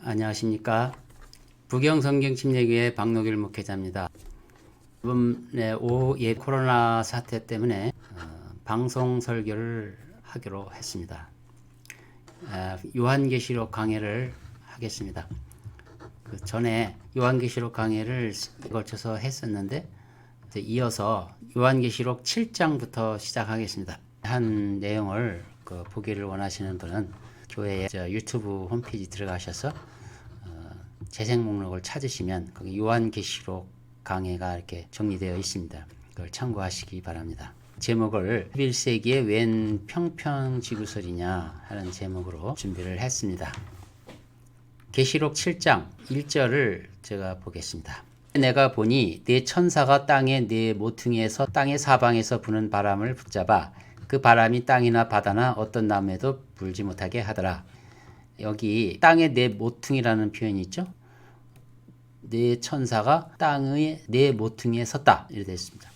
안녕하십니까. 부경성경침례교회 박노길 목회자입니다. 이번에 오후에 코로나 사태 때문에 방송 설교를 하기로 했습니다. 요한계시록 강해를 하겠습니다. 그 전에 요한계시록 강해를 걸쳐서 했었는데 이어서 요한계시록 7장부터 시작하겠습니다. 한 내용을 보기를 원하시는 분은 교회의 유튜브 홈페이지 들어가셔서 재생 목록을 찾으시면 거기 요한계시록 강해가 이렇게 정리되어 있습니다. 그걸 참고하시기 바랍니다. 제목을 11세기의 웬 평평지구설이냐 하는 제목으로 준비를 했습니다. 계시록 7장 1절을 제가 보겠습니다. 내가 보니 네 천사가 땅의 네 모퉁이에서 땅의 사방에서 부는 바람을 붙잡아 그 바람이 땅이나 바다나 어떤 나무에도 불지 못하게 하더라. 여기 땅의 네 모퉁이라는 표현이 있죠. 네 천사가 땅의 네 모퉁이에 섰다 이렇게 되어 있습니다.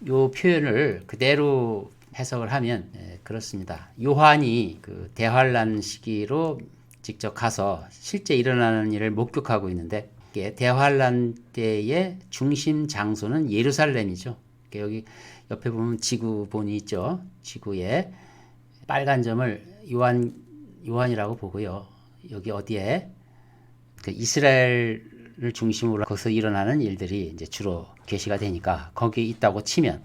이 표현을 그대로 해석을 하면 그렇습니다. 요한이 그 대환란 시기로 직접 가서 실제 일어나는 일을 목격하고 있는데 대환란 때의 중심 장소는 예루살렘이죠. 여기 옆에 보면 지구본이 있죠. 지구에 빨간 점을 요한이라고 보고요. 여기 어디에 그 이스라엘을 중심으로 거기서 일어나는 일들이 이제 주로 계시가 되니까 거기에 있다고 치면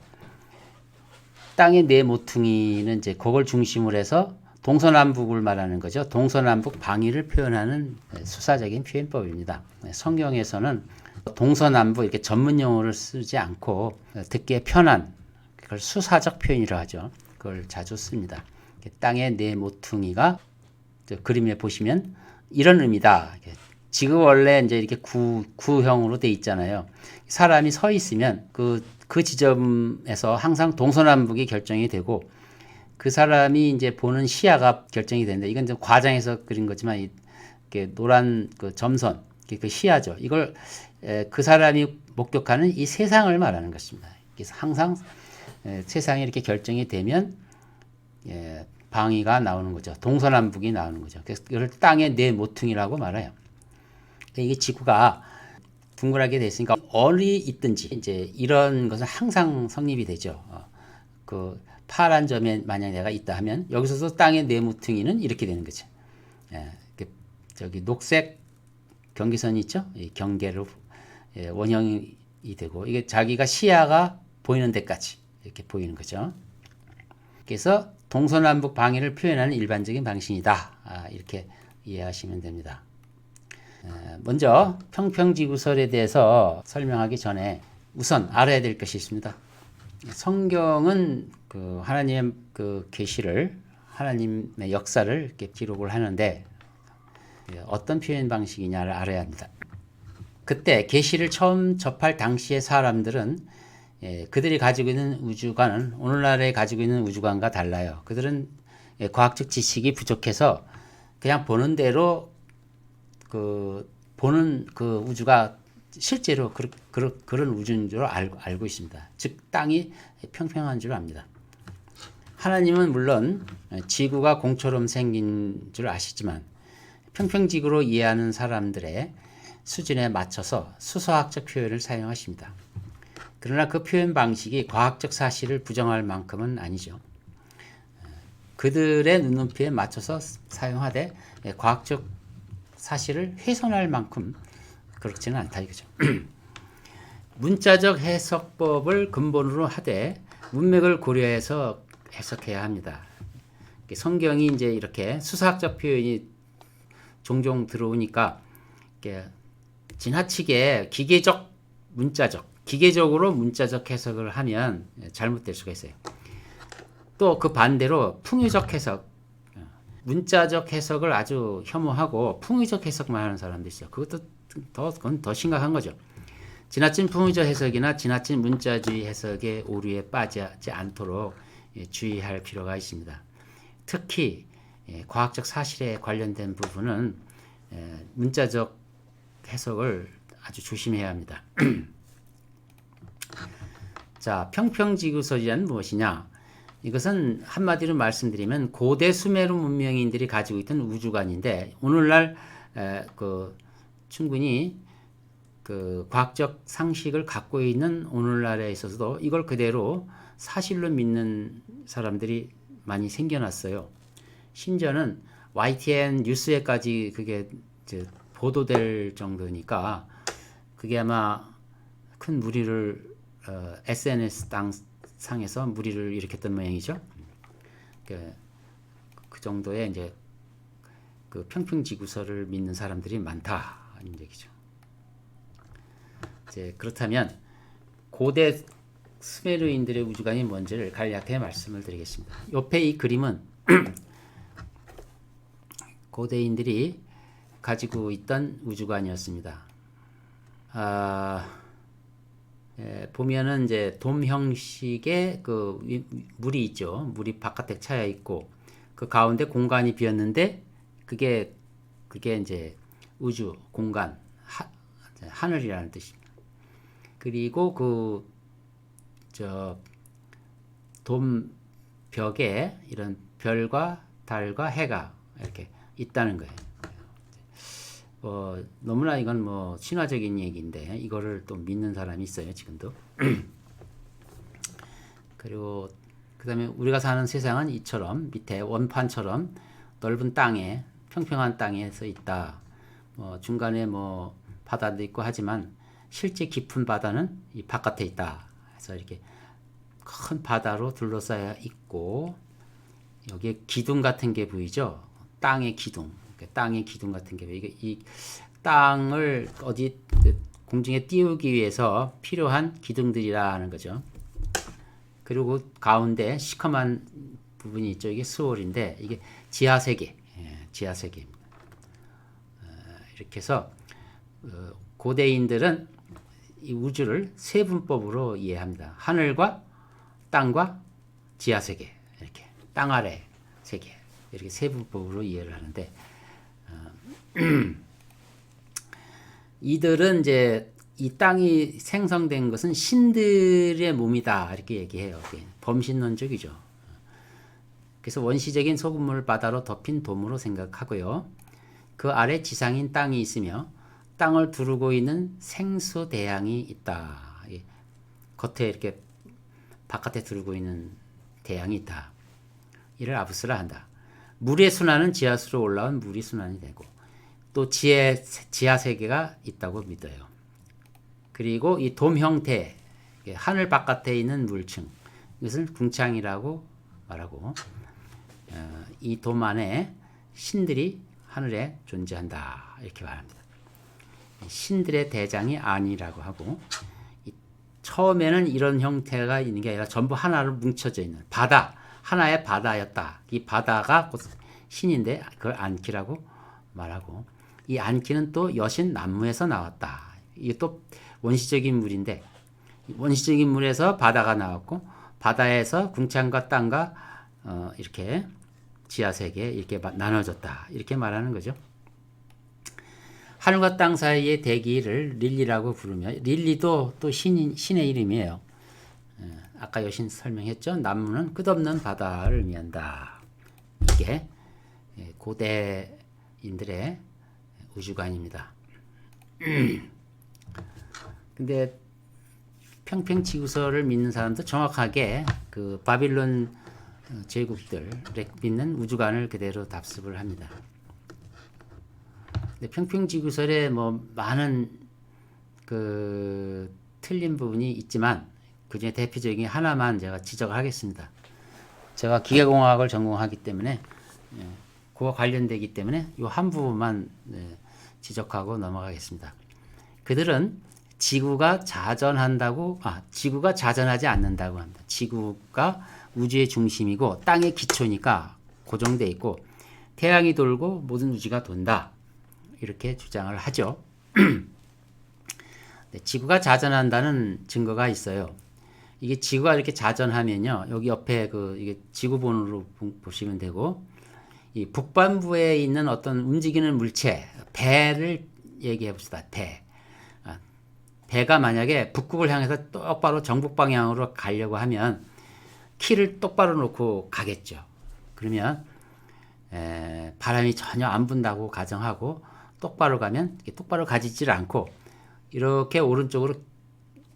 땅의 네 모퉁이는 이제 그걸 중심으로 해서 동서남북을 말하는 거죠. 동서남북 방위를 표현하는 수사적인 표현법입니다. 성경에서는 동서남북 이렇게 전문 용어를 쓰지 않고 듣기에 편한 그걸 수사적 표현이라고 하죠. 그걸 자주 씁니다. 땅의 네 모퉁이가 그림에 보시면 이런 의미다. 지구 원래 이제 이렇게 구형으로 돼 있잖아요. 사람이 서 있으면 그 지점에서 항상 동서남북이 결정이 되고 그 사람이 이제 보는 시야가 결정이 되는데 이건 좀 과장해서 그린 거지만 이렇게 노란 그 점선 그 시야죠. 이걸 그 사람이 목격하는 이 세상을 말하는 것입니다. 그래서 항상 세상이 이렇게 결정이 되면 방위가 나오는 거죠. 동서남북이 나오는 거죠. 그래서 이걸 땅의 네 모퉁이라고 말해요. 이게 지구가 둥그랗게 돼 있으니까 어디 있든지 이제 이런 것은 항상 성립이 되죠. 그 파란 점에 만약 내가 있다 하면 여기서도 땅의 네 모퉁이는 이렇게 되는 거죠. 저기 녹색 경계선이 있죠. 이 경계로 원형이 되고 이게 자기가 시야가 보이는 데까지 이렇게 보이는 거죠. 그래서 동서남북 방위를 표현하는 일반적인 방식이다. 이렇게 이해하시면 됩니다. 먼저 평평지구설에 대해서 설명하기 전에 우선 알아야 될 것이 있습니다. 성경은 그 하나님의 그 계시를 하나님의 역사를 이렇게 기록을 하는데 어떤 표현 방식이냐를 알아야 합니다. 그때 계시를 처음 접할 당시의 사람들은 그들이 가지고 있는 우주관은 오늘날에 가지고 있는 우주관과 달라요. 그들은 과학적 지식이 부족해서 그냥 보는 대로 보는 그 우주가 실제로 그런 우주인 줄 알고 있습니다. 즉 땅이 평평한 줄 압니다. 하나님은 물론 지구가 공처럼 생긴 줄 아시지만 평평지구로 이해하는 사람들의 수준에 맞춰서 수소학적 표현을 사용하십니다. 그러나 그 표현 방식이 과학적 사실을 부정할 만큼은 아니죠. 그들의 눈높이에 맞춰서 사용하되 과학적 사실을 훼손할 만큼 그렇지는 않다 이거죠. 문자적 해석법을 근본으로 하되 문맥을 고려해서 해석해야 합니다. 성경이 이제 이렇게 수사학적 표현이 종종 들어오니까 지나치게 기계적으로 문자적 해석을 하면 잘못될 수가 있어요. 또 그 반대로 풍유적 해석, 문자적 해석을 아주 혐오하고 풍유적 해석만 하는 사람도 있어요. 그건 더 심각한 거죠. 지나친 풍유적 해석이나 지나친 문자주의 해석의 오류에 빠지지 않도록 주의할 필요가 있습니다. 특히 과학적 사실에 관련된 부분은 문자적 해석을 아주 조심해야 합니다. 자, 평평지구설이란 무엇이냐? 이것은 한마디로 말씀드리면 고대 수메르 문명인들이 가지고 있던 우주관인데 오늘날 충분히 그 과학적 상식을 갖고 있는 오늘날에 있어서도 이걸 그대로 사실로 믿는 사람들이 많이 생겨났어요. 심지어는 YTN 뉴스에까지 그게 보도될 정도니까 그게 아마 큰 무리를 SNS 상에서 무리를 일으켰던 모양이죠. 그 정도의 이제 그 평평지구설을 믿는 사람들이 많다는 얘기죠. 이제 그렇다면 고대 수메르인들의 우주관이 뭔지를 간략하게 말씀을 드리겠습니다. 옆에 이 그림은 고대인들이 가지고 있던 우주관이었습니다. 보면은 이제 돔 형식의 그 물이 있죠. 물이 바깥에 차여 있고 그 가운데 공간이 비었는데 그게 이제 우주 공간 하늘이라는 뜻입니다. 그리고 돔 벽에 이런 별과 달과 해가 이렇게 있다는 거예요. 너무나 이건 뭐 신화적인 얘기인데 이거를 또 믿는 사람이 있어요, 지금도. 그리고 그다음에 우리가 사는 세상은 이처럼 밑에 원판처럼 넓은 땅에 평평한 땅에서 있다. 중간에 뭐 바다도 있고 하지만 실제 깊은 바다는 이 바깥에 있다. 그래서 이렇게 큰 바다로 둘러싸여 있고 여기에 기둥 같은 게 보이죠? 땅의 기둥. 땅의 기둥 같은 게 보이고 이 땅을 어디 공중에 띄우기 위해서 필요한 기둥들이라는 거죠. 그리고 가운데 시커먼 부분이 있죠. 이게 스월인데 이게 지하세계, 지하세계입니다. 이렇게 해서 고대인들은 이 우주를 세분법으로 이해합니다. 하늘과 땅과 지하세계, 이렇게 땅 아래 세계 이렇게 세분법으로 이해를 하는데 이들은 이제 이 땅이 생성된 것은 신들의 몸이다 이렇게 얘기해요. 범신론적이죠. 그래서 원시적인 소금물 바다로 덮인 돔으로 생각하고요. 그 아래 지상인 땅이 있으며 땅을 두르고 있는 생수 대양이 있다. 겉에 이렇게 바깥에 두르고 있는 대양이 있다. 이를 아부스라 한다. 물의 순환은 지하수로 올라온 물이 순환이 되고 또 지하 세계가 있다고 믿어요. 그리고 이 돔 형태, 하늘 바깥에 있는 물층, 이것을 궁창이라고 말하고 이 돔 안에 신들이 하늘에 존재한다 이렇게 말합니다. 신들의 대장이 아니라고 하고 처음에는 이런 형태가 있는 게 아니라 전부 하나로 뭉쳐져 있는 바다, 하나의 바다였다. 이 바다가 곧 신인데 그걸 안키라고 말하고 이 안키는 또 여신 남무에서 나왔다. 이게 또 원시적인 물인데 원시적인 물에서 바다가 나왔고 바다에서 궁창과 땅과 이렇게 지하세계 이렇게 나눠졌다. 이렇게 말하는 거죠. 하늘과 땅 사이의 대기를 릴리라고 부르며 릴리도 또 신의 이름이에요. 아까 여신 설명했죠. 남무는 끝없는 바다를 의미한다. 이게 고대인들의 우주관입니다. 근데 평평지구설을 믿는 사람도 정확하게 그 바빌론 제국들을 믿는 우주관을 그대로 답습을 합니다. 근데 평평지구설에 뭐 많은 그 틀린 부분이 있지만 그 중에 대표적인 하나만 제가 지적을 하겠습니다. 제가 기계공학을 전공하기 때문에 그와 관련되기 때문에 이 한 부분만 지적하고 넘어가겠습니다. 그들은 지구가 자전하지 않는다고 합니다. 지구가 우주의 중심이고 땅의 기초니까 고정되어 있고 태양이 돌고 모든 우주가 돈다. 이렇게 주장을 하죠. 지구가 자전한다는 증거가 있어요. 이게 지구가 이렇게 자전하면요. 여기 옆에 이게 지구본으로 보시면 되고 이 북반부에 있는 어떤 움직이는 물체, 배를 얘기해 봅시다. 배가 만약에 북극을 향해서 똑바로 정북 방향으로 가려고 하면 키를 똑바로 놓고 가겠죠. 그러면 바람이 전혀 안 분다고 가정하고 똑바로 가면 이렇게 똑바로 가지질 않고 이렇게 오른쪽으로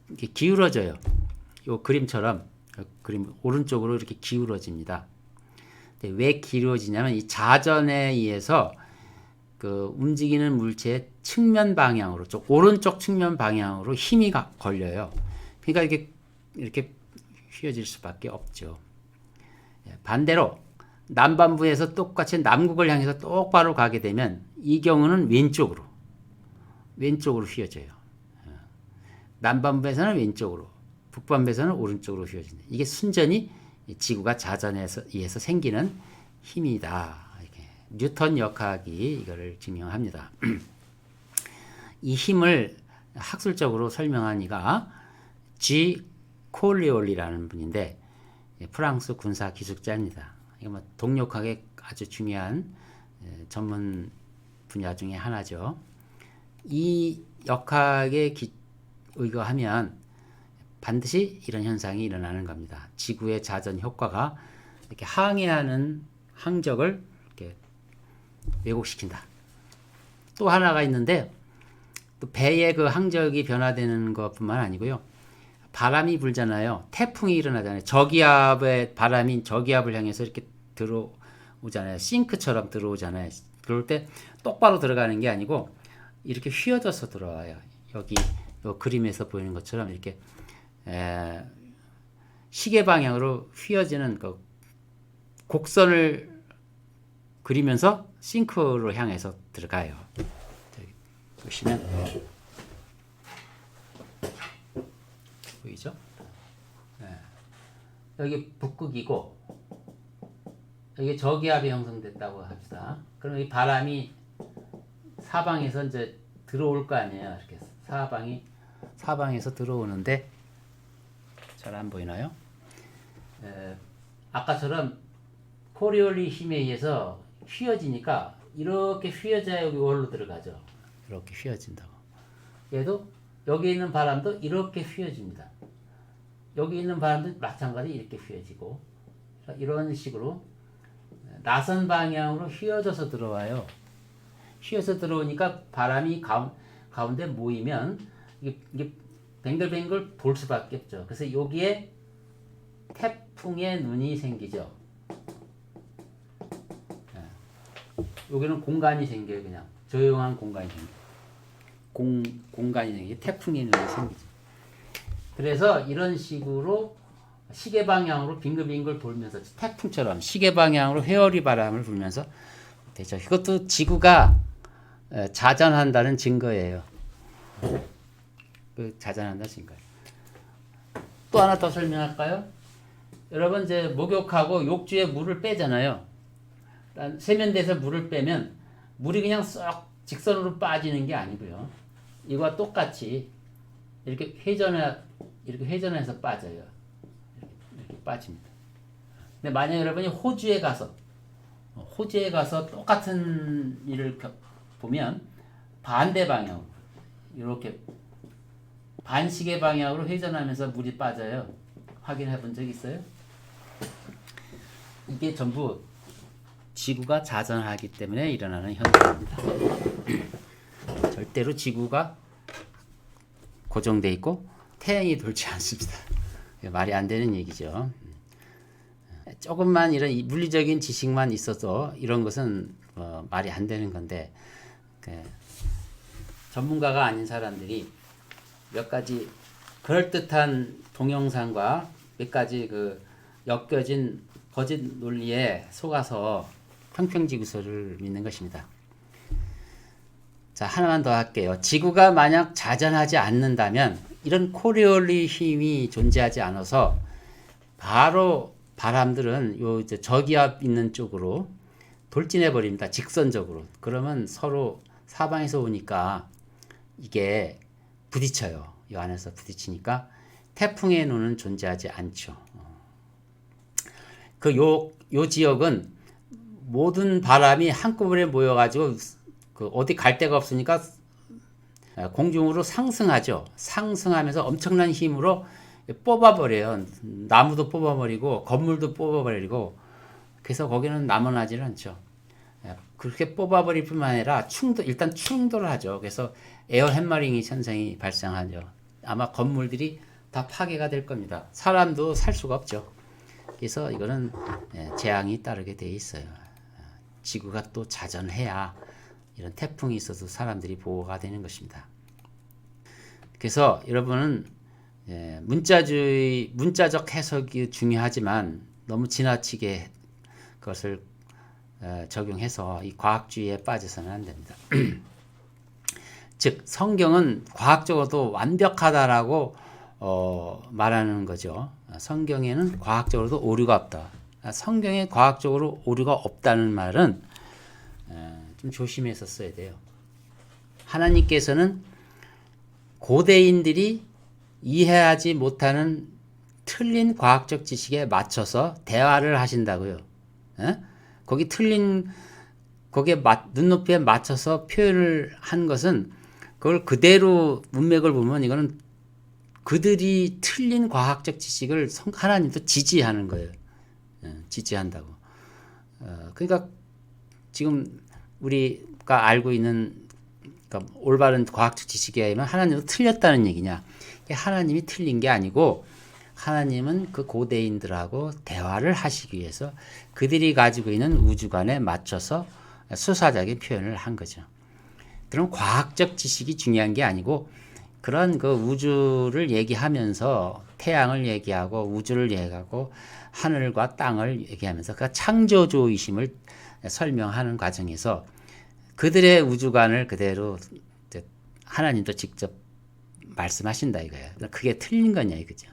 이렇게 기울어져요. 요 그림처럼 그림 오른쪽으로 이렇게 기울어집니다. 왜 기울어지냐면 이 자전에 의해서 그 움직이는 물체의 측면 방향으로 오른쪽 측면 방향으로 힘이 걸려요. 그러니까 이렇게 휘어질 수밖에 없죠. 반대로 남반부에서 똑같이 남극을 향해서 똑바로 가게 되면 이 경우는 왼쪽으로 휘어져요. 남반부에서는 왼쪽으로, 북반부에서는 오른쪽으로 휘어진다. 이게 순전히 지구가 자전에 의해서 생기는 힘이다. 이렇게 뉴턴 역학이 이거를 증명합니다. 이 힘을 학술적으로 설명한 이가 G. 콜리올리라는 분인데 프랑스 군사 기술자입니다. 이거 뭐 동력학의 아주 중요한 전문 분야 중에 하나죠. 이 역학에 의거하면 반드시 이런 현상이 일어나는 겁니다. 지구의 자전 효과가 이렇게 항해하는 항적을 이렇게 왜곡시킨다. 또 하나가 있는데 또 배의 그 항적이 변화되는 것뿐만 아니고요. 바람이 불잖아요. 태풍이 일어나잖아요. 저기압의 바람이 저기압을 향해서 이렇게 들어오잖아요. 싱크처럼 들어오잖아요. 그럴 때 똑바로 들어가는 게 아니고 이렇게 휘어져서 들어와요. 여기 요 그림에서 보이는 것처럼 이렇게 시계 방향으로 휘어지는 그 곡선을 그리면서 싱크로 향해서 들어가요. 저기 보시면 보이죠? 여기 북극이고 여기 저기압이 형성됐다고 합시다. 그럼 이 바람이 사방에서 이제 들어올 거 아니에요. 이렇게 사방에서 들어오는데 잘 안 보이나요? 아까처럼 코리올리 힘에 의해서 휘어지니까 이렇게 휘어져야 여기 원로 들어가죠. 이렇게 휘어진다고. 얘도 여기 있는 바람도 이렇게 휘어집니다. 여기 있는 바람도 마찬가지 이렇게 휘어지고 이런 식으로 나선 방향으로 휘어져서 들어와요. 휘어서 들어오니까 바람이 가운데 모이면 이게 뱅글뱅글 돌 수밖에 없죠. 그래서 여기에 태풍의 눈이 생기죠. 여기는 공간이 생겨요. 그냥 조용한 공간이 생겨요. 공간이 생기죠. 태풍의 눈이 생기죠. 그래서 이런 식으로 시계 방향으로 빙글빙글 돌면서 태풍처럼 시계 방향으로 회오리 바람을 불면서 되죠. 이것도 지구가 자전한다는 증거예요. 자전한다는 증거예요. 또 하나 더 설명할까요? 여러분 이제 목욕하고 욕조에 물을 빼잖아요. 세면대에서 물을 빼면 물이 그냥 쏙 직선으로 빠지는 게 아니고요. 이거와 똑같이 이렇게 회전해서 빠져요. 이렇게 빠집니다. 근데 만약 여러분이 호주에 가서 똑같은 일을 보면 반대 방향으로 이렇게 반시계 방향으로 회전하면서 물이 빠져요. 확인해 본 적 있어요? 이게 전부 지구가 자전하기 때문에 일어나는 현상입니다. 절대로 지구가 고정되어 있고 태양이 돌지 않습니다. 말이 안 되는 얘기죠. 조금만 이런 물리적인 지식만 있어도 이런 것은 말이 안 되는 건데 전문가가 아닌 사람들이 몇 가지 그럴듯한 동영상과 몇 가지 엮여진 거짓 논리에 속아서 평평지구설을 믿는 것입니다. 자, 하나만 더 할게요. 지구가 만약 자전하지 않는다면 이런 코리올리 힘이 존재하지 않아서 바로 바람들은 요 저기압 있는 쪽으로 돌진해 버립니다. 직선적으로. 그러면 서로 사방에서 오니까 이게 부딪혀요. 이 안에서 부딪히니까 태풍의 눈은 존재하지 않죠. 요 지역은 모든 바람이 한꺼번에 모여가지고 어디 갈 데가 없으니까 공중으로 상승하죠. 상승하면서 엄청난 힘으로 뽑아버려요. 나무도 뽑아버리고 건물도 뽑아버리고 그래서 거기는 남아나지는 않죠. 그렇게 뽑아버릴 뿐만 아니라 일단 충돌을 하죠. 그래서 에어 햄머링이 현상이 발생하죠. 아마 건물들이 다 파괴가 될 겁니다. 사람도 살 수가 없죠. 그래서 이거는 재앙이 따르게 돼 있어요. 지구가 또 자전해야 이런 태풍이 있어도 사람들이 보호가 되는 것입니다. 그래서 여러분은 문자적 해석이 중요하지만 너무 지나치게 그것을 적용해서 이 과학주의에 빠져서는 안 됩니다. 즉 성경은 과학적으로도 완벽하다라고 말하는 거죠. 성경에는 과학적으로도 오류가 없다. 성경에 과학적으로 오류가 없다는 말은 좀 조심해서 써야 돼요. 하나님께서는 고대인들이 이해하지 못하는 틀린 과학적 지식에 맞춰서 대화를 하신다고요. 거기 거기에 눈높이에 맞춰서 표현을 한 것은 그걸 그대로 문맥을 보면 이거는 그들이 틀린 과학적 지식을 하나님도 지지하는 거예요. 지지한다고. 그러니까 지금 우리가 알고 있는 그러니까 올바른 과학적 지식에 의하면 하나님도 틀렸다는 얘기냐? 하나님이 틀린 게 아니고 하나님은 그 고대인들하고 대화를 하시기 위해서 그들이 가지고 있는 우주관에 맞춰서 수사적인 표현을 한 거죠. 그럼 과학적 지식이 중요한 게 아니고 그런 그 우주를 얘기하면서 태양을 얘기하고 우주를 얘기하고 하늘과 땅을 얘기하면서 그 창조주의심을 설명하는 과정에서 그들의 우주관을 그대로 하나님도 직접 말씀하신다 이거예요. 그게 틀린 거냐 이거죠.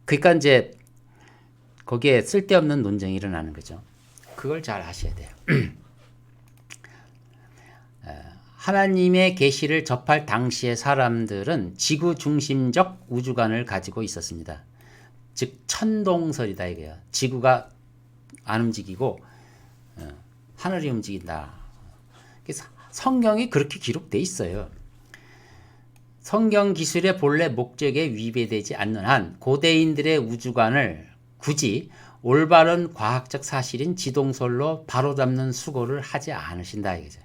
그러니까 이제 거기에 쓸데없는 논쟁이 일어나는 거죠. 그걸 잘 아셔야 돼요. 하나님의 계시를 접할 당시의 사람들은 지구 중심적 우주관을 가지고 있었습니다. 즉 천동설이다 이거예요. 지구가 안 움직이고 하늘이 움직인다. 그래서 성경이 그렇게 기록돼 있어요. 성경 기술의 본래 목적에 위배되지 않는 한 고대인들의 우주관을 굳이 올바른 과학적 사실인 지동설로 바로잡는 수고를 하지 않으신다 이거죠.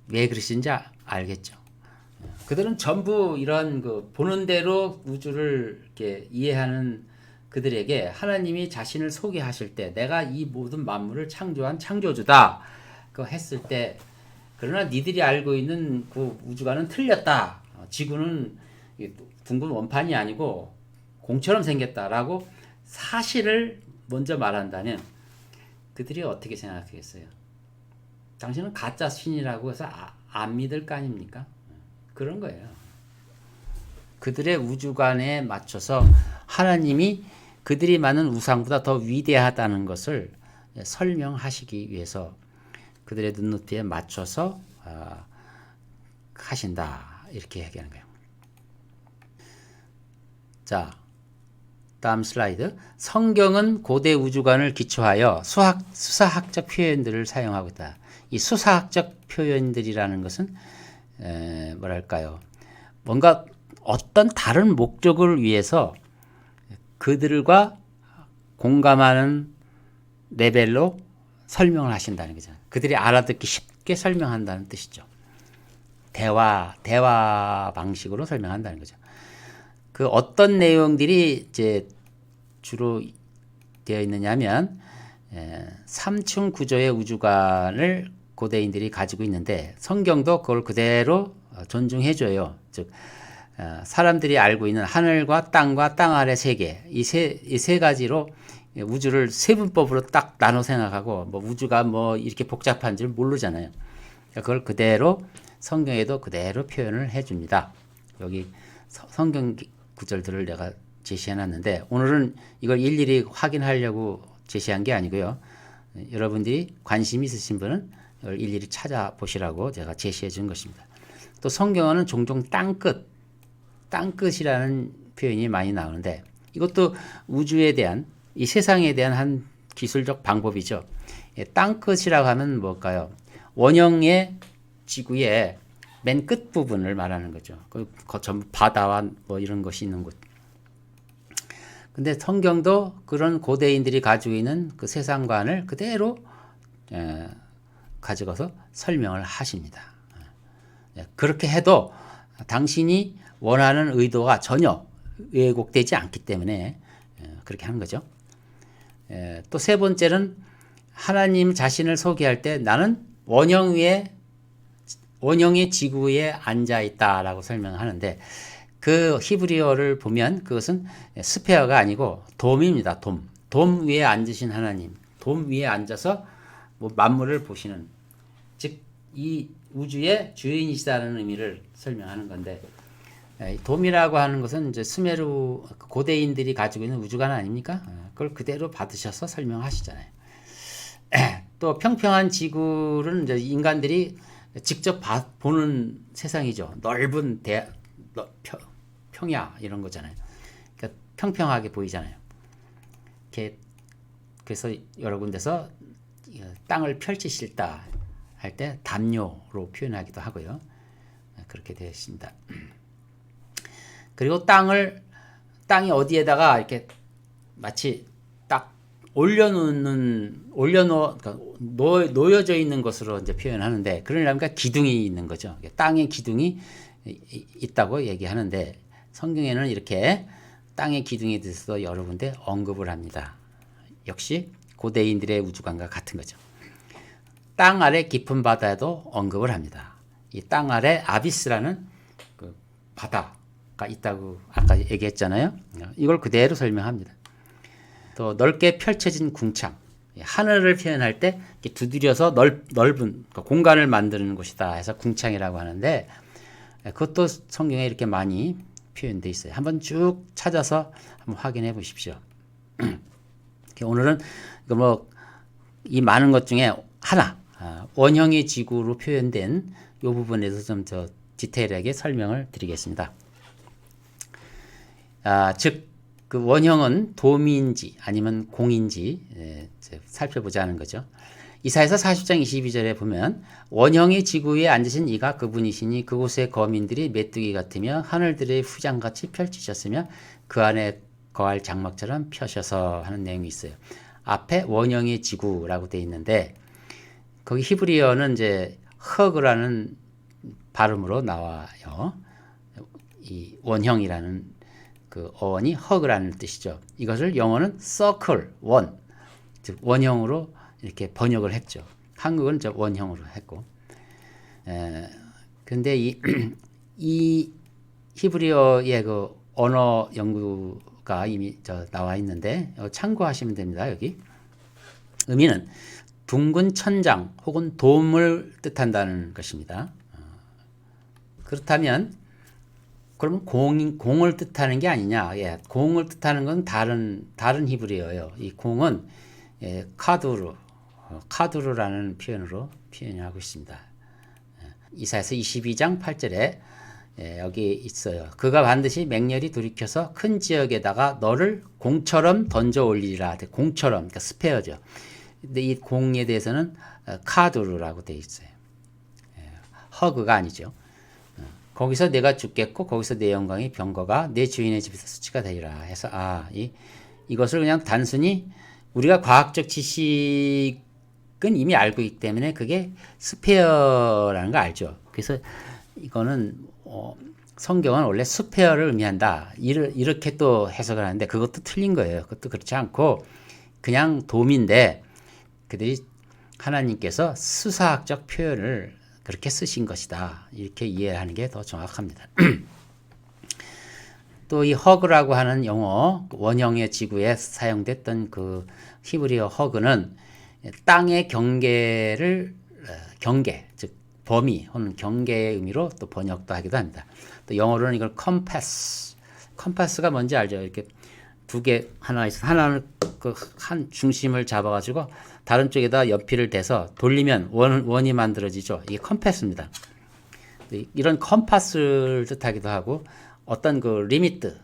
왜 그러신지 알겠죠. 그들은 전부 이런 보는 대로 우주를 이렇게 이해하는 그들에게 하나님이 자신을 소개하실 때 내가 이 모든 만물을 창조한 창조주다. 그거 했을 때 그러나 니들이 알고 있는 그 우주관은 틀렸다. 지구는 둥근 원판이 아니고 공처럼 생겼다라고 사실을 먼저 말한다면 그들이 어떻게 생각하겠어요? 당신은 가짜 신이라고 해서 안 믿을 거 아닙니까? 그런 거예요. 그들의 우주관에 맞춰서 하나님이 그들이 만든 우상보다 더 위대하다는 것을 설명하시기 위해서 그들의 눈높이에 맞춰서 하신다. 이렇게 얘기하는 거예요. 자, 다음 슬라이드. 성경은 고대 우주관을 기초하여 수사학적 표현들을 사용하고 있다. 이 수사학적 표현들이라는 것은 뭐랄까요? 뭔가 어떤 다른 목적을 위해서 그들과 공감하는 레벨로 설명을 하신다는 거죠. 그들이 알아듣기 쉽게 설명한다는 뜻이죠. 대화 방식으로 설명한다는 거죠. 그 어떤 내용들이 이제 주로 되어 있느냐면 3층 구조의 우주관을 고대인들이 가지고 있는데 성경도 그걸 그대로 존중해줘요. 즉 사람들이 알고 있는 하늘과 땅과 땅 아래 세계 이 세 가지로 우주를 세분법으로 딱 나눠 생각하고 뭐 우주가 뭐 이렇게 복잡한 줄 모르잖아요. 그걸 그대로 성경에도 그대로 표현을 해줍니다. 여기 성경 구절들을 내가 제시해놨는데 오늘은 이걸 일일이 확인하려고 제시한 게 아니고요. 여러분들이 관심 있으신 분은 이걸 일일이 찾아보시라고 제가 제시해 준 것입니다. 또 성경어는 종종 땅끝이라는 표현이 많이 나오는데 이것도 우주에 대한 이 세상에 대한 한 기술적 방법이죠. 땅끝이라고 하면 뭘까요? 원형의 지구의 맨 끝 부분을 말하는 거죠. 그 전부 바다와 뭐 이런 것이 있는 곳. 근데 성경도 그런 고대인들이 가지고 있는 그 세상관을 그대로 가져가서 설명을 하십니다. 그렇게 해도 당신이 원하는 의도가 전혀 왜곡되지 않기 때문에 그렇게 하는 거죠. 또 세 번째는 하나님 자신을 소개할 때 나는 원형의 지구에 앉아 있다라고 설명하는데 그 히브리어를 보면 그것은 스페어가 아니고 돔입니다. 돔 위에 앉으신 하나님, 돔 위에 앉아서 뭐 만물을 보시는, 즉 이 우주의 주인이시다는 의미를 설명하는 건데, 돔이라고 하는 것은 이제 수메르 고대인들이 가지고 있는 우주관 아닙니까? 그걸 그대로 받으셔서 설명하시잖아요. 또 평평한 지구는 이제 인간들이 직접 보는 세상이죠. 넓은 평야 이런 거잖아요. 그러니까 평평하게 보이잖아요. 이렇게 그래서 여러 군데서 땅을 펼치실다 할 때 담요로 표현하기도 하고요. 그렇게 되어 있습니다. 그리고 땅이 어디에다가 이렇게 마치 딱 그러니까 놓여져 있는 것으로 이제 표현하는데, 그러려니까 기둥이 있는 거죠. 땅에 기둥이 있다고 얘기하는데, 성경에는 이렇게 땅의 기둥에 대해서 여러 군데 언급을 합니다. 역시 고대인들의 우주관과 같은 거죠. 땅 아래 깊은 바다에도 언급을 합니다. 이 땅 아래 아비스라는 그 바다가 있다고 아까 얘기했잖아요. 이걸 그대로 설명합니다. 또 넓게 펼쳐진 궁창, 하늘을 표현할 때 두드려서 넓은 공간을 만드는 곳이다 해서 궁창이라고 하는데, 그것도 성경에 이렇게 많이 표현되어 있어요. 한번 쭉 찾아서 한번 확인해 보십시오. 오늘은 이 많은 것 중에 하나, 원형의 지구로 표현된 이 부분에서 좀 더 디테일하게 설명을 드리겠습니다. 즉, 그 원형은 돔인지 아니면 공인지 살펴보자는 거죠. 이사야서 40장 22절에 보면 원형의 지구에 앉으신 이가 그분이시니 그곳의 거민들이 메뚜기 같으며 하늘들의 후장같이 펼치셨으며 그 안에 거할 장막처럼 펴셔서 하는 내용이 있어요. 앞에 원형의 지구라고 되어 있는데 거기 히브리어는 이제 허그라는 발음으로 나와요. 이 원형이라는 그 어원이 허그라는 뜻이죠. 이것을 영어는 circle, 원, 즉 원형으로 이렇게 번역을 했죠. 한국은 저 원형으로 했고. 근데 이 히브리어의 그 언어 연구가 이미 나와 있는데 참고하시면 됩니다. 여기 의미는 둥근 천장 혹은 돔을 뜻한다는 것입니다. 그렇다면 그럼 공을 뜻하는 게 아니냐? 공을 뜻하는 건 다른 히브리어예요. 이 공은 카두르라는 표현으로 표현하고 있습니다. 이사야서 22장 8절에 여기 있어요. 그가 반드시 맹렬히 돌이켜서 큰 지역에다가 너를 공처럼 던져 올리리라. 공처럼, 그러니까 스페어죠. 근데 이 공에 대해서는 카두르라고 되어 있어요. 허그가 아니죠. 거기서 내가 죽겠고 거기서 내 영광이 병거가 내 주인의 집에서 수치가 되리라 해서 이것을 그냥 단순히 우리가 과학적 지식은 이미 알고 있기 때문에 그게 스페어라는 거 알죠. 그래서 이거는 성경은 원래 스페어를 의미한다 이렇게 또 해석을 하는데 그것도 틀린 거예요. 그것도 그렇지 않고 그냥 돔인데 그들이 하나님께서 수사학적 표현을 그렇게 쓰신 것이다. 이렇게 이해하는 게 더 정확합니다. 또 이 허그라고 하는 용어, 원형의 지구에 사용됐던 그 히브리어 허그는 땅의 경계, 즉 범위 혹은 경계의 의미로 또 번역도 하기도 합니다. 또 영어로는 이걸 컴파스가 뭔지 알죠? 이렇게 두 개 하나 있어 하나는 그 한 중심을 잡아가지고 다른 쪽에다 연필을 대서 돌리면 원이 만들어지죠. 이게 컴파스입니다. 이런 컴파스를 뜻하기도 하고 어떤 그 리미트,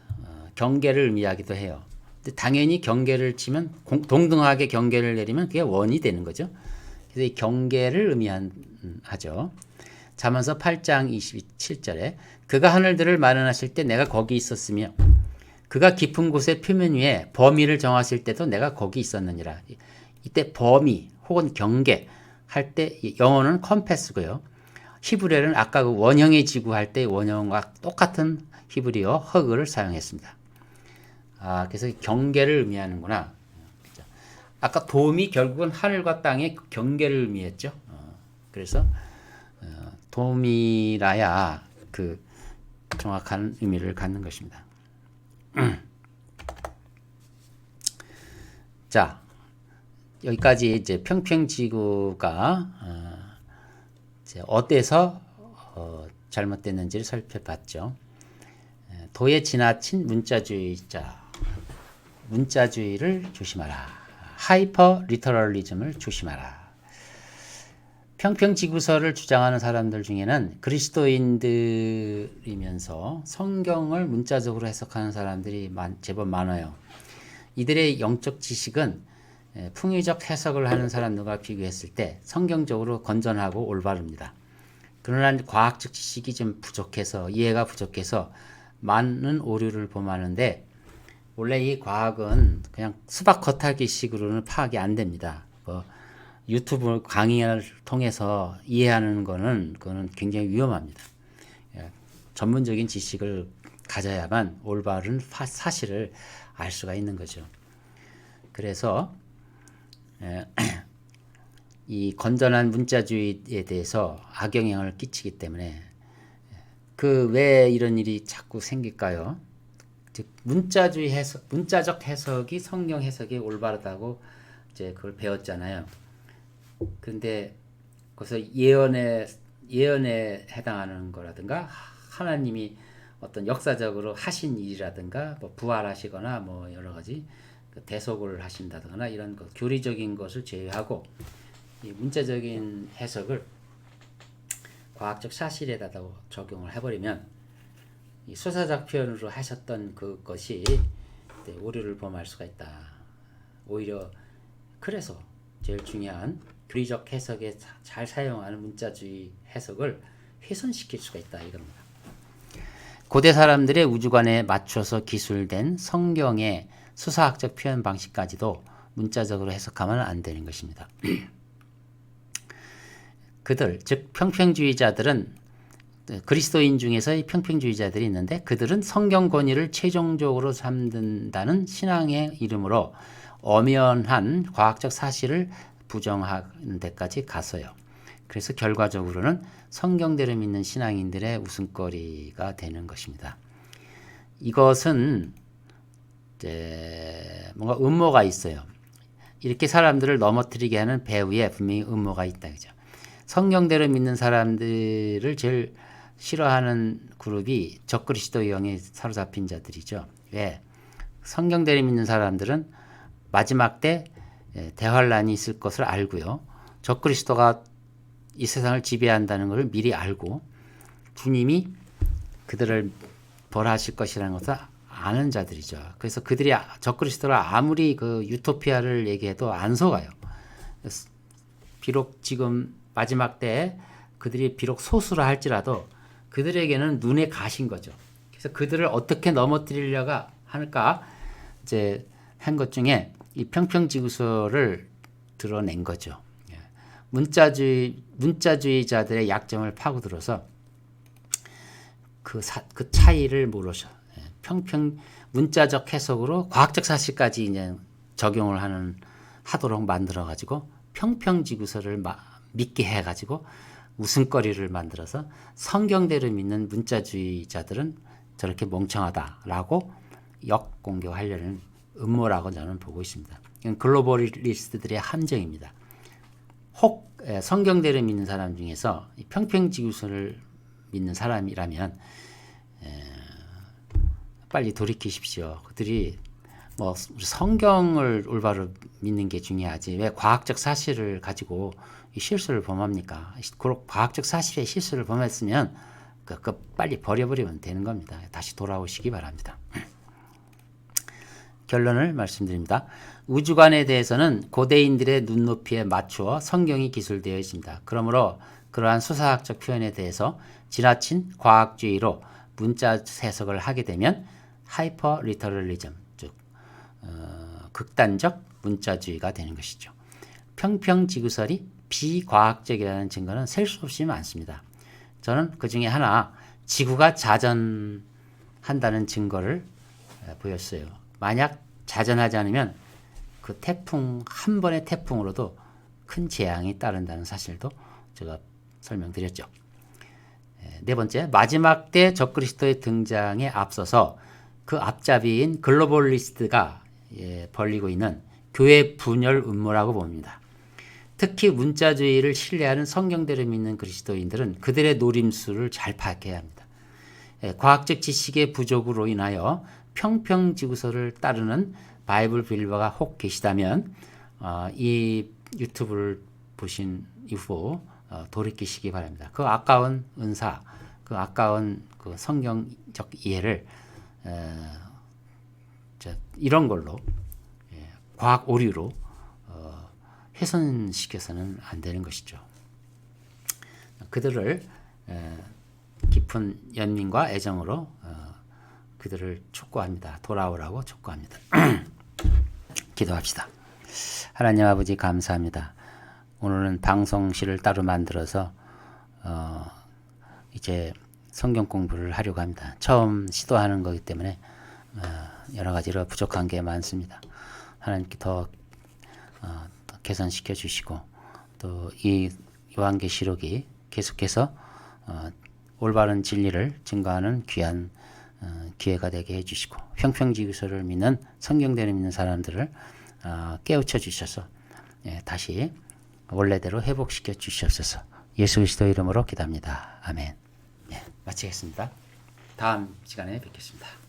경계를 의미하기도 해요. 근데 당연히 경계를 치면 동등하게 경계를 내리면 그게 원이 되는 거죠. 그래서 이 경계를 의미하죠. 잠언서 8장 27절에 그가 하늘들을 마련하실 때 내가 거기 있었으며 그가 깊은 곳의 표면 위에 범위를 정하실 때도 내가 거기 있었느니라. 이때 범위 혹은 경계 할 때 영어는 컴패스고요. 히브리어는 아까 그 원형의 지구 할 때 원형과 똑같은 히브리어 허그를 사용했습니다. 그래서 경계를 의미하는구나. 아까 돔이 결국은 하늘과 땅의 경계를 의미했죠. 그래서 돔이라야 그 정확한 의미를 갖는 것입니다. 자, 여기까지 이제 평평지구가 이제 어때서 잘못됐는지를 살펴봤죠. 도에 지나친 문자주의를 조심하라. 하이퍼 리터럴리즘을 조심하라. 평평지구설을 주장하는 사람들 중에는 그리스도인들이면서 성경을 문자적으로 해석하는 사람들이 제법 많아요. 이들의 영적 지식은 풍의적 해석을 하는 사람들과 비교했을 때 성경적으로 건전하고 올바릅니다. 그러나 과학적 지식이 좀 부족해서 이해가 부족해서 많은 오류를 범하는데 원래 이 과학은 그냥 수박 겉핥기식으로는 파악이 안 됩니다. 유튜브 강의를 통해서 이해하는 그거는 굉장히 위험합니다. 전문적인 지식을 가져야만 올바른 사실을 알 수가 있는 거죠. 그래서 이 건전한 문자주의에 대해서 악영향을 끼치기 때문에 왜 이런 일이 자꾸 생길까요? 즉 문자적 해석이 성경 해석이 올바르다고 이제 그걸 배웠잖아요. 근데 거기서 예언에 해당하는 거라든가 하나님이 어떤 역사적으로 하신 일이라든가 뭐 부활하시거나 뭐 여러 가지 대속을 하신다거나 이런 교리적인 것을 제외하고 이 문자적인 해석을 과학적 사실에다 적용을 해버리면 이 수사적 표현으로 하셨던 그것이 오류를 범할 수가 있다. 오히려 그래서 제일 중요한 교리적 해석에 잘 사용하는 문자주의 해석을 훼손시킬 수가 있다 이겁니다. 고대 사람들의 우주관에 맞춰서 기술된 성경의 수사학적 표현 방식까지도 문자적으로 해석하면 안 되는 것입니다. 그들, 즉 평평주의자들은 그리스도인 중에서의 평평주의자들이 있는데 그들은 성경 권위를 최종적으로 삼는다는 신앙의 이름으로 엄연한 과학적 사실을 부정하는 데까지 갔어요. 그래서 결과적으로는 성경대로 믿는 신앙인들의 웃음거리가 되는 것입니다. 이것은 이제 뭔가 음모가 있어요. 이렇게 사람들을 넘어뜨리게 하는 배후에 분명히 음모가 있다. 그죠? 성경대로 믿는 사람들을 제일 싫어하는 그룹이 적그리스도형에 사로잡힌 자들이죠. 왜? 성경대로 믿는 사람들은 마지막 때 대환란이 있을 것을 알고요. 적그리스도가 이 세상을 지배한다는 것을 미리 알고 주님이 그들을 벌하실 것이라는 것을 아는 자들이죠. 그래서 그들이 적그리스도를 아무리 그 유토피아를 얘기해도 안 속아요. 비록 지금 마지막 때 그들이 비록 소수라 할지라도 그들에게는 눈에 가신 거죠. 그래서 그들을 어떻게 넘어뜨리려고 할까 이제 한 것 중에 이 평평지구설을 드러낸 거죠. 문자주의자들의 약점을 파고들어서 그 차이를 모르셔. 문자적 해석으로 과학적 사실까지 이제 적용을 하도록 만들어 가지고 평평지구설을 믿게 해 가지고 웃음거리를 만들어서 성경대로 믿는 문자주의자들은 저렇게 멍청하다라고 역공격하려는 음모라고 저는 보고 있습니다. 이건 글로벌리스트들의 함정입니다. 혹 성경대로 믿는 사람 중에서 평평지구설을 믿는 사람이라면 빨리 돌이키십시오. 그들이 뭐 성경을 올바로 믿는 게 중요하지 왜 과학적 사실을 가지고 실수를 범합니까? 과학적 사실에 실수를 범했으면 그 빨리 버려버리면 되는 겁니다. 다시 돌아오시기 바랍니다. 결론을 말씀드립니다. 우주관에 대해서는 고대인들의 눈높이에 맞추어 성경이 기술되어 있습니다. 그러므로 그러한 수사학적 표현에 대해서 지나친 과학주의로 문자 해석을 하게 되면 하이퍼 리터럴리즘, 즉 극단적 문자주의가 되는 것이죠. 평평지구설이 비과학적이라는 증거는 셀 수 없이 많습니다. 저는 그 중에 하나, 지구가 자전한다는 증거를 보였어요. 만약 자전하지 않으면 그 태풍, 한 번의 태풍으로도 큰 재앙이 따른다는 사실도 제가 설명드렸죠. 네 번째, 마지막 때 적그리스도의 등장에 앞서서 그 앞잡이인 글로벌리스트가 벌이고 있는 교회 분열 음모라고 봅니다. 특히 문자주의를 신뢰하는 성경대로 믿는 그리스도인들은 그들의 노림수를 잘 파악해야 합니다. 과학적 지식의 부족으로 인하여 평평지구설을 따르는 바이블 빌리버가 혹 계시다면 이 유튜브를 보신 이후 돌이키시기 바랍니다. 그 아까운 은사, 그 아까운 그 성경적 이해를 이런 걸로 과학 오류로 훼손시켜서는 안 되는 것이죠. 그들을 깊은 연민과 애정으로 그들을 촉구합니다. 돌아오라고 촉구합니다. 기도합시다. 하나님 아버지 감사합니다. 오늘은 방송실을 따로 만들어서 이제 성경 공부를 하려고 합니다. 처음 시도하는 거기 때문에 여러 가지로 부족한 게 많습니다. 하나님께 더 개선시켜 주시고 또 이 요한계시록이 계속해서 올바른 진리를 증거하는 귀한 기회가 되게 해주시고 평평지구설을 믿는 성경대로 믿는 사람들을 깨우쳐 주셔서 다시 원래대로 회복시켜 주시옵소서. 예수 그리스도 이름으로 기도합니다. 아멘. 마치겠습니다. 다음 시간에 뵙겠습니다.